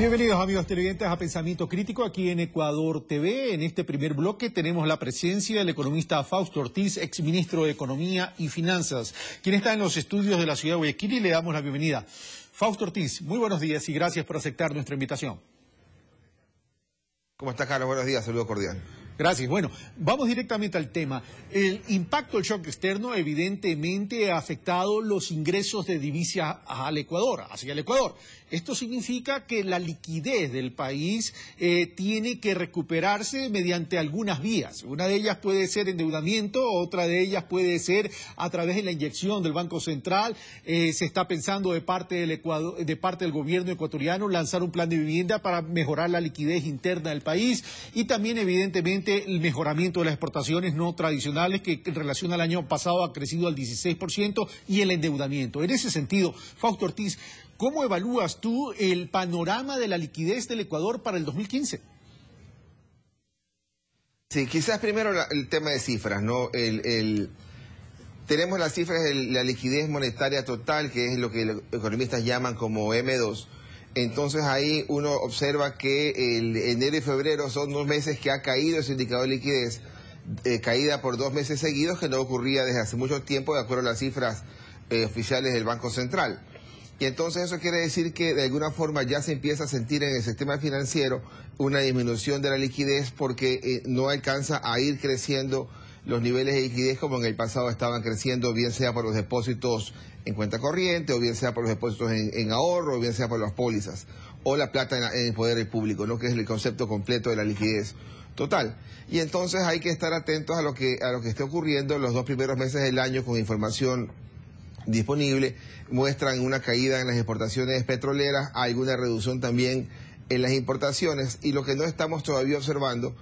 Bienvenidos amigos televidentes a Pensamiento Crítico aquí en Ecuador TV. En este primer bloque tenemos la presencia del economista Fausto Ortiz, exministro de Economía y Finanzas, quien está en los estudios de la ciudad de Guayaquil, y le damos la bienvenida. Fausto Ortiz, muy buenos días y gracias por aceptar nuestra invitación. ¿Cómo está, Carlos? Buenos días, saludo cordial. Gracias. Bueno, vamos directamente al tema. El impacto del shock externo evidentemente ha afectado los ingresos de divisa al Ecuador, hacia el Ecuador. Esto significa que la liquidez del país tiene que recuperarse mediante algunas vías. Una de ellas puede ser endeudamiento, otra de ellas puede ser a través de la inyección del Banco Central. Se está pensando de parte del gobierno ecuatoriano lanzar un plan de vivienda para mejorar la liquidez interna del país y también evidentemente el mejoramiento de las exportaciones no tradicionales, que en relación al año pasado ha crecido al 16%, y el endeudamiento. En ese sentido, Fausto Ortiz, ¿cómo evalúas tú el panorama de la liquidez del Ecuador para el 2015? Sí, quizás primero el tema de cifras, ¿no? Tenemos las cifras de la liquidez monetaria total, que es lo que los economistas llaman como M2. Entonces ahí uno observa que el enero y febrero son 2 meses que ha caído ese indicador de liquidez, caída por 2 meses seguidos, que no ocurría desde hace mucho tiempo, de acuerdo a las cifras oficiales del Banco Central. Y entonces eso quiere decir que de alguna forma ya se empieza a sentir en el sistema financiero una disminución de la liquidez, porque no alcanza a ir creciendo los niveles de liquidez como en el pasado estaban creciendo, bien sea por los depósitos en cuenta corriente, o bien sea por los depósitos en ahorro, o bien sea por las pólizas, o la plata en el poder del público, ¿no? Que es el concepto completo de la liquidez total. Y entonces hay que estar atentos a lo que esté ocurriendo. Los 2 primeros meses del año, con información disponible, muestran una caída en las exportaciones petroleras, alguna reducción también en las importaciones, y lo que no estamos todavía observando,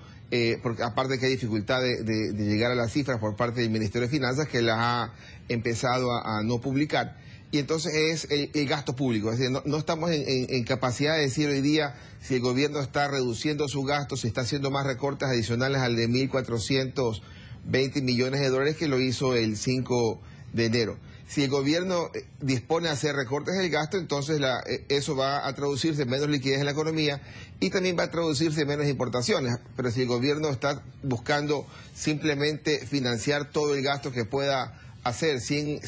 porque aparte que hay dificultad de llegar a las cifras por parte del Ministerio de Finanzas, que las ha empezado a no publicar, y entonces es el gasto público. Es decir, no estamos en capacidad de decir hoy día si el gobierno está reduciendo sus gastos, si está haciendo más recortes adicionales al de 1.420 millones de dólares que lo hizo el 5 de enero. Si el gobierno dispone a hacer recortes del gasto, entonces eso va a traducirse en menos liquidez en la economía y también va a traducirse en menos importaciones. Pero si el gobierno está buscando simplemente financiar todo el gasto que pueda hacer sin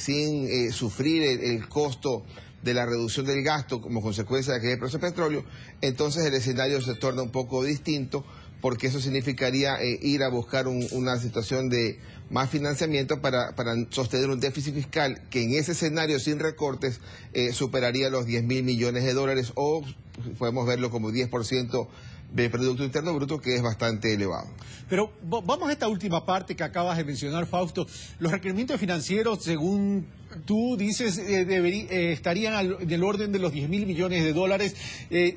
sufrir el costo de la reducción del gasto como consecuencia de que hay precio de petróleo, entonces el escenario se torna un poco distinto, porque eso significaría ir a buscar una situación de más financiamiento para sostener un déficit fiscal que en ese escenario sin recortes superaría los 10.000 millones de dólares, o podemos verlo como 10% del Producto Interno Bruto, que es bastante elevado. Pero vamos a esta última parte que acabas de mencionar, Fausto. Los requerimientos financieros, según tú dices, estarían en el orden de los 10.000 millones de dólares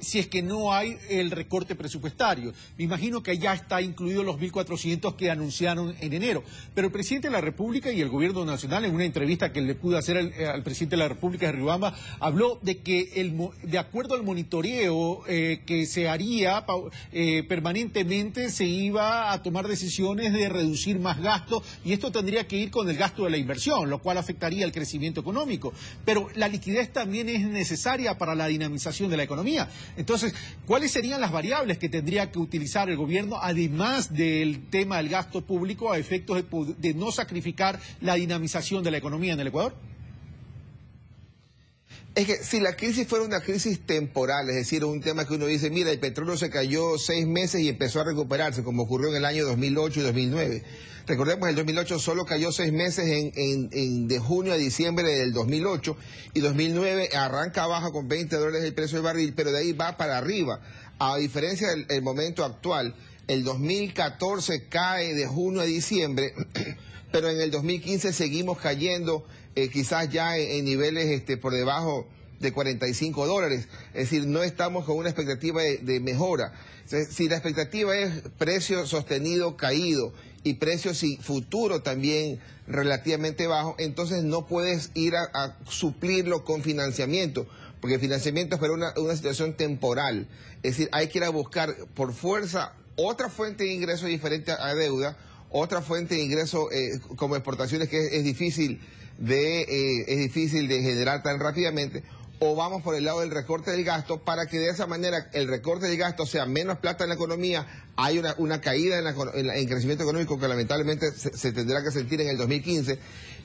si es que no hay el recorte presupuestario. Me imagino que ya está incluido los 1.400 que anunciaron en enero. Pero el presidente de la República y el gobierno nacional, en una entrevista que le pudo hacer al presidente de la República de Riobamba, habló de que de acuerdo al monitoreo que se haría permanentemente, se iba a tomar decisiones de reducir más gasto, y esto tendría que ir con el gasto de la inversión, lo cual afectaría el crecimiento económico. Pero la liquidez también es necesaria para la dinamización de la economía. Entonces, ¿cuáles serían las variables que tendría que utilizar el gobierno, además del tema del gasto público, a efectos de no sacrificar la dinamización de la economía en el Ecuador? Es que si la crisis fuera una crisis temporal, es decir, un tema que uno dice, mira, el petróleo se cayó 6 meses y empezó a recuperarse, como ocurrió en el año 2008 y 2009. Recordemos, el 2008 solo cayó 6 meses de junio a diciembre del 2008, y 2009 arranca abajo con $20 el precio del barril, pero de ahí va para arriba. A diferencia del momento actual, el 2014 cae de junio a diciembre, pero en el 2015 seguimos cayendo, quizás ya en niveles por debajo de $45. Es decir, no estamos con una expectativa de mejora. Entonces, si la expectativa es precio sostenido caído y precio futuro también relativamente bajo, entonces no puedes ir a suplirlo con financiamiento, porque el financiamiento es para una situación temporal. Es decir, hay que ir a buscar por fuerza otra fuente de ingreso diferente a deuda, otra fuente de ingreso como exportaciones, que es difícil de generar tan rápidamente, o vamos por el lado del recorte del gasto para que de esa manera el recorte del gasto sea menos plata en la economía, hay una caída en crecimiento económico que lamentablemente se tendrá que sentir en el 2015,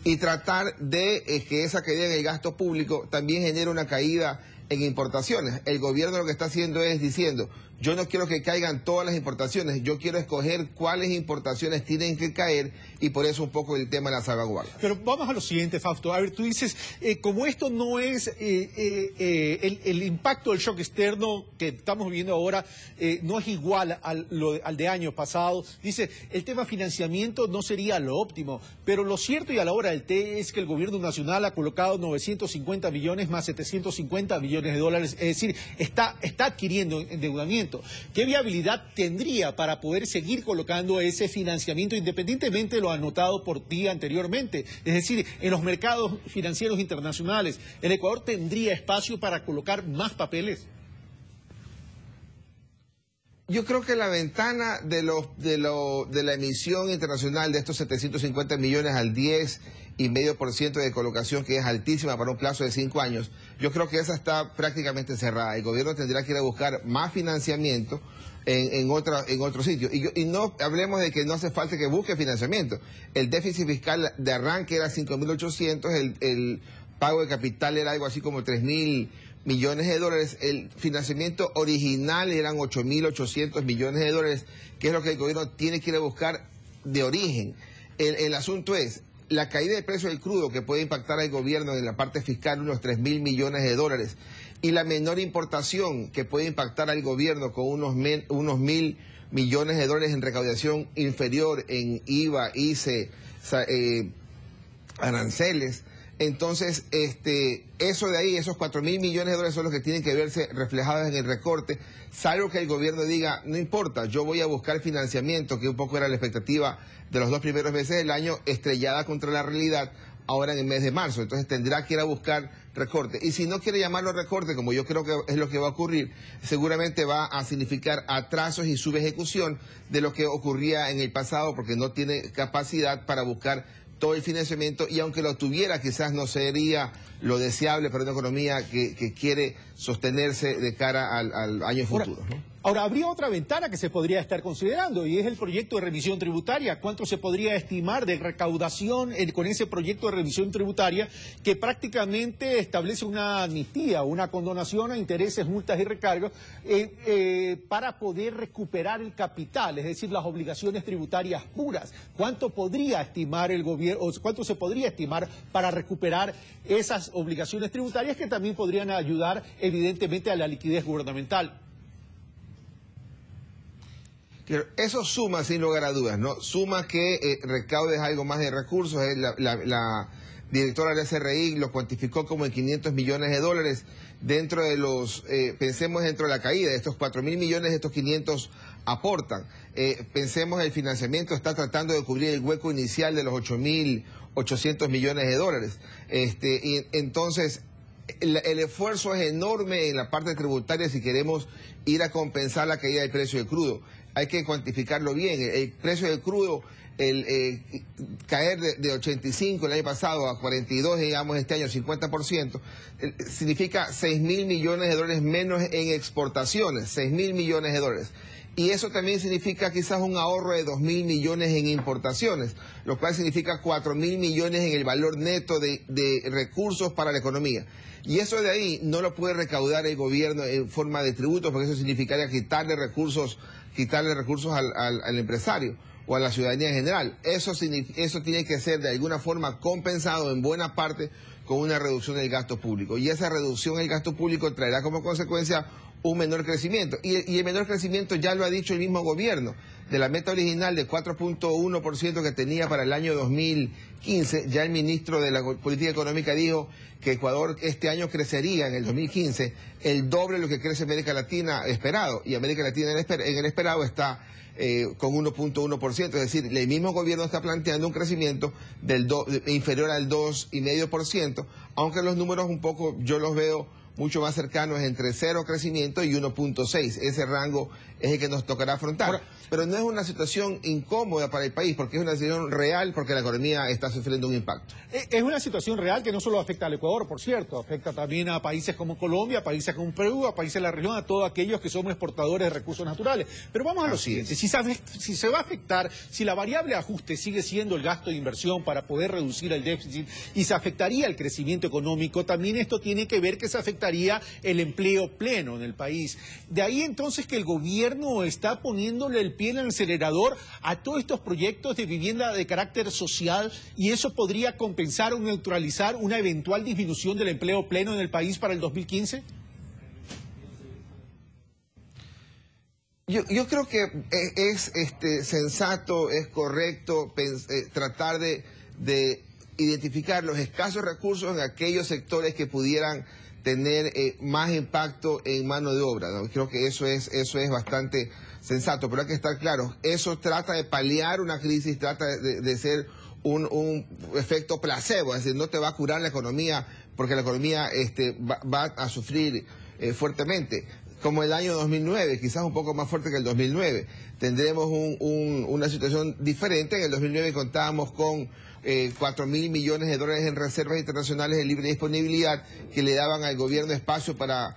y tratar de que esa caída en el gasto público también genere una caída en importaciones. El gobierno lo que está haciendo es diciendo, yo no quiero que caigan todas las importaciones, yo quiero escoger cuáles importaciones tienen que caer, y por eso un poco el tema de la salvaguardia. Pero vamos a lo siguiente, Fausto. A ver, tú dices, como esto no es el impacto del shock externo que estamos viviendo ahora, no es igual al de año pasado. Dice, el tema financiamiento no sería lo óptimo, pero lo cierto y a la hora del té es que el gobierno nacional ha colocado 950 millones más 750 millones de dólares, es decir, está adquiriendo endeudamiento. ¿Qué viabilidad tendría para poder seguir colocando ese financiamiento independientemente de lo anotado por ti anteriormente? Es decir, en los mercados financieros internacionales, ¿el Ecuador tendría espacio para colocar más papeles? Yo creo que la ventana de la emisión internacional de estos 750 millones al 10,5% de colocación, que es altísima para un plazo de 5 años, yo creo que esa está prácticamente cerrada. El gobierno tendrá que ir a buscar más financiamiento en otro sitio. Y no hablemos de que no hace falta que busque financiamiento. El déficit fiscal de arranque era 5.800, el pago de capital era algo así como 3.000 millones de dólares, el financiamiento original eran 8.800 millones de dólares, que es lo que el gobierno tiene que ir a buscar de origen. El asunto es, la caída del precio del crudo que puede impactar al gobierno en la parte fiscal unos 3.000 millones de dólares, y la menor importación que puede impactar al gobierno con unos 1.000 millones de dólares en recaudación inferior en IVA, ICE, aranceles. Entonces, eso de ahí, esos 4.000 millones de dólares son los que tienen que verse reflejados en el recorte, salvo que el gobierno diga, no importa, yo voy a buscar financiamiento, que un poco era la expectativa de los 2 primeros meses del año, estrellada contra la realidad, ahora en el mes de marzo. Entonces tendrá que ir a buscar recorte. Y si no quiere llamarlo recorte, como yo creo que es lo que va a ocurrir, seguramente va a significar atrasos y subejecución de lo que ocurría en el pasado, porque no tiene capacidad para buscar todo el financiamiento, y aunque lo tuviera, quizás no sería lo deseable para una economía que quiere sostenerse de cara al año futuro, ¿no? Ahora, habría otra ventana que se podría estar considerando, y es el proyecto de revisión tributaria. ¿Cuánto se podría estimar de recaudación con ese proyecto de revisión tributaria que prácticamente establece una amnistía, una condonación a intereses, multas y recargos para poder recuperar el capital, es decir, las obligaciones tributarias puras? ¿Cuánto podría estimar el gobierno, o cuánto se podría estimar para recuperar esas obligaciones tributarias que también podrían ayudar evidentemente a la liquidez gubernamental? Eso suma, sin lugar a dudas, ¿no? Suma que recaudes algo más de recursos. La directora del SRI lo cuantificó como en 500 millones de dólares. Dentro de pensemos dentro de la caída, de estos 4.000 millones, estos 500 aportan. Pensemos, el financiamiento está tratando de cubrir el hueco inicial de los 8.800 millones de dólares. Y entonces, el esfuerzo es enorme en la parte tributaria si queremos ir a compensar la caída del precio del crudo. Hay que cuantificarlo bien. El precio del crudo, caer de 85 el año pasado a 42, digamos, este año 50%, significa 6.000 millones de dólares menos en exportaciones, 6.000 millones de dólares. Y eso también significa quizás un ahorro de 2.000 millones en importaciones, lo cual significa 4.000 millones en el valor neto de recursos para la economía. Y eso de ahí no lo puede recaudar el gobierno en forma de tributos, porque eso significaría quitarle recursos al empresario o a la ciudadanía en general. Eso tiene que ser de alguna forma compensado en buena parte con una reducción del gasto público. Y esa reducción del gasto público traerá como consecuencia un menor crecimiento. Y el menor crecimiento ya lo ha dicho el mismo gobierno. De la meta original de 4.1% que tenía para el año 2015, ya el ministro de la Política Económica dijo que Ecuador este año crecería en el 2015 el doble de lo que crece América Latina esperado. Y América Latina en el esperado está con 1.1%. Es decir, el mismo gobierno está planteando un crecimiento inferior al 2,5%, aunque los números un poco yo los veo mucho más cercano es entre 0 crecimiento y 1.6. Ese rango es el que nos tocará afrontar. Ahora, pero no es una situación incómoda para el país, porque es una situación real, porque la economía está sufriendo un impacto. Es una situación real que no solo afecta al Ecuador, por cierto, afecta también a países como Colombia, a países como Perú, a países de la región, a todos aquellos que somos exportadores de recursos naturales. Pero vamos a lo siguiente, si se va a afectar, si la variable de ajuste sigue siendo el gasto de inversión para poder reducir el déficit y se afectaría el crecimiento económico, también esto tiene que ver que se afectaría el empleo pleno en el país. De ahí entonces que el gobierno está poniéndole el pie en el acelerador a todos estos proyectos de vivienda de carácter social y eso podría compensar o neutralizar una eventual disminución del empleo pleno en el país para el 2015. Yo creo que es sensato, es correcto tratar de identificar los escasos recursos en aquellos sectores que pudieran tener más impacto en mano de obra, ¿no? Creo que eso es bastante sensato, pero hay que estar claro, eso trata de paliar una crisis, trata de ser un efecto placebo, es decir, no te va a curar la economía, porque la economía va a sufrir fuertemente. Como el año 2009, quizás un poco más fuerte que el 2009. Tendremos una situación diferente. En el 2009 contábamos con 4.000 millones de dólares en reservas internacionales de libre disponibilidad que le daban al gobierno espacio para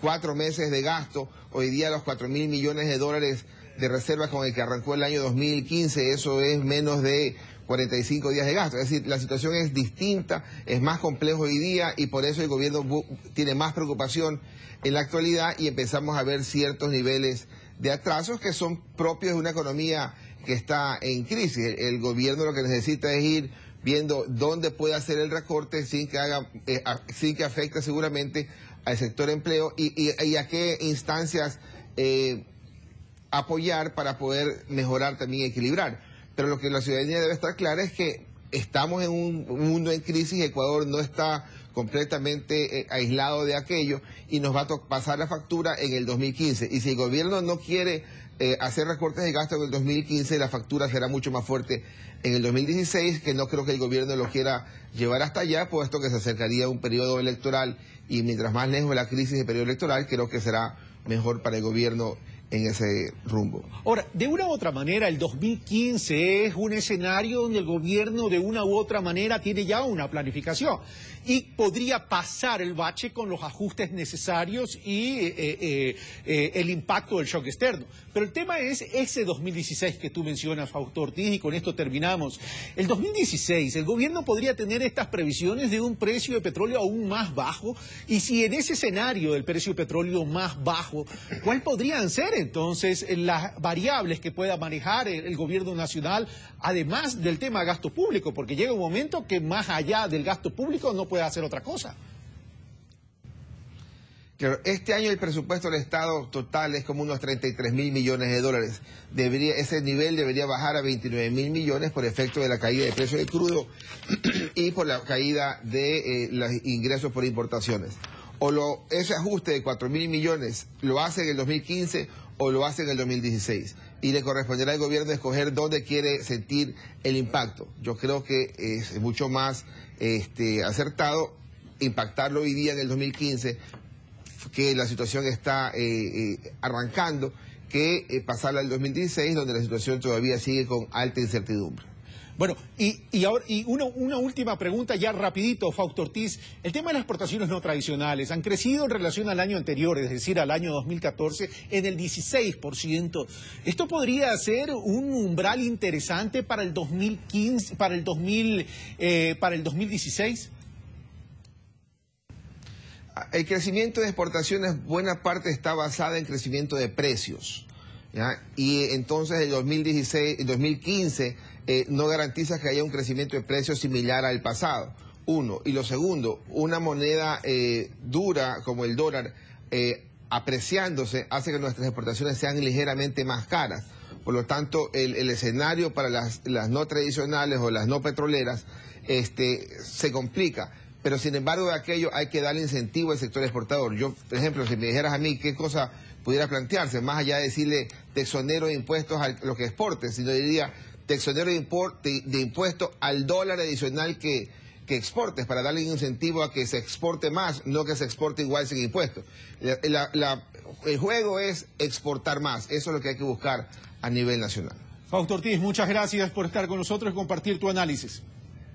4 meses de gasto. Hoy día los 4.000 millones de dólares de reservas con el que arrancó el año 2015, eso es menos de 45 días de gasto. Es decir, la situación es distinta, es más complejo hoy día y por eso el gobierno tiene más preocupación en la actualidad y empezamos a ver ciertos niveles de atrasos que son propios de una economía que está en crisis. El gobierno lo que necesita es ir viendo dónde puede hacer el recorte sin que afecte seguramente al sector empleo y a qué instancias apoyar para poder mejorar también y equilibrar. Pero lo que la ciudadanía debe estar clara es que estamos en un mundo en crisis, Ecuador no está completamente aislado de aquello y nos va a pasar la factura en el 2015. Y si el gobierno no quiere hacer recortes de gasto en el 2015, la factura será mucho más fuerte en el 2016, que no creo que el gobierno lo quiera llevar hasta allá, puesto que se acercaría un periodo electoral y mientras más lejos de la crisis del periodo electoral, creo que será mejor para el gobierno en ese rumbo. Ahora, de una u otra manera, el 2015 es un escenario donde el gobierno de una u otra manera tiene ya una planificación y podría pasar el bache con los ajustes necesarios y el impacto del shock externo. Pero el tema es ese 2016 que tú mencionas, Fausto Ortiz, y con esto terminamos. El 2016, el gobierno podría tener estas previsiones de un precio de petróleo aún más bajo y si en ese escenario del precio de petróleo más bajo, ¿cuál podrían ser entonces las variables que pueda manejar el gobierno nacional, además del tema de gasto público? Porque llega un momento que más allá del gasto público no puede hacer otra cosa. Claro, este año el presupuesto del Estado total es como unos 33.000 millones de dólares. Ese nivel debería bajar a 29.000 millones por efecto de la caída del precio del crudo y por la caída de los ingresos por importaciones. Ese ajuste de 4.000 millones lo hace en el 2015 o lo hace en el 2016. Y le corresponderá al gobierno escoger dónde quiere sentir el impacto. Yo creo que es mucho más acertado impactarlo hoy día en el 2015, que la situación está arrancando, que pasarla al 2016, donde la situación todavía sigue con alta incertidumbre. Bueno, y una última pregunta ya rapidito, Fausto Ortiz. El tema de las exportaciones no tradicionales han crecido en relación al año anterior, es decir, al año 2014, en el 16%. ¿Esto podría ser un umbral interesante para el 2015, para el 2016? El crecimiento de exportaciones, buena parte está basada en crecimiento de precios, ¿ya? Y entonces el 2015 no garantiza que haya un crecimiento de precios similar al pasado, uno. Y lo segundo, una moneda dura como el dólar apreciándose hace que nuestras exportaciones sean ligeramente más caras. Por lo tanto, el escenario para las no tradicionales o las no petroleras se complica. Pero sin embargo de aquello hay que darle incentivo al sector exportador. Yo, por ejemplo, si me dijeras a mí qué cosa pudiera plantearse, más allá de decirle te exonero de impuestos a lo que exportes, sino diría te exonero de impuestos al dólar adicional que que exportes, para darle un incentivo a que se exporte más, no que se exporte igual sin impuestos. El juego es exportar más, eso es lo que hay que buscar a nivel nacional. Fausto Ortiz, muchas gracias por estar con nosotros y compartir tu análisis.